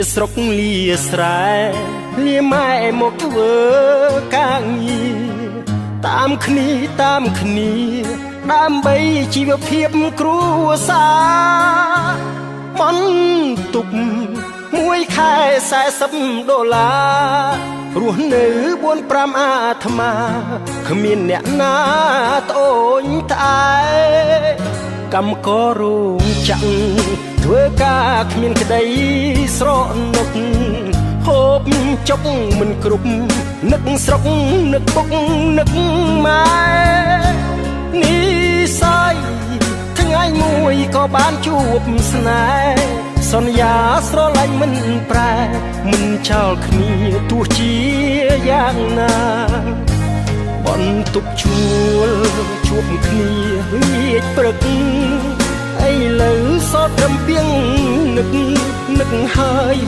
ស្រុកលាស្រែលាម៉ែមកធ្វើការងារតាមគ្នាដើម្បីជីវភាពគ្រួសារបន្ទុកមួយខែ$40រស់នៅ4-5អាត្មាគ្មានអ្នកណាត្អូញត្អែកម្មកររោងចក្រធ្វើការគ្មានក្តីស្រណុកហូបចុកមិនគ្រប់នឹកស្រុកនឹកពុកនឹកម៉ែនេះសាយថ្ងៃមួយក៏បានជួបស្នេហ៍សន្យាស្រឡាញ់មិនប្រែមិនចោលគ្នាទោះជាយ៉ាងណាបន្ទប់ជួលជួបគ្នាងាកព្រឹកឥឡូវសតរំពៀងនឹកហើយ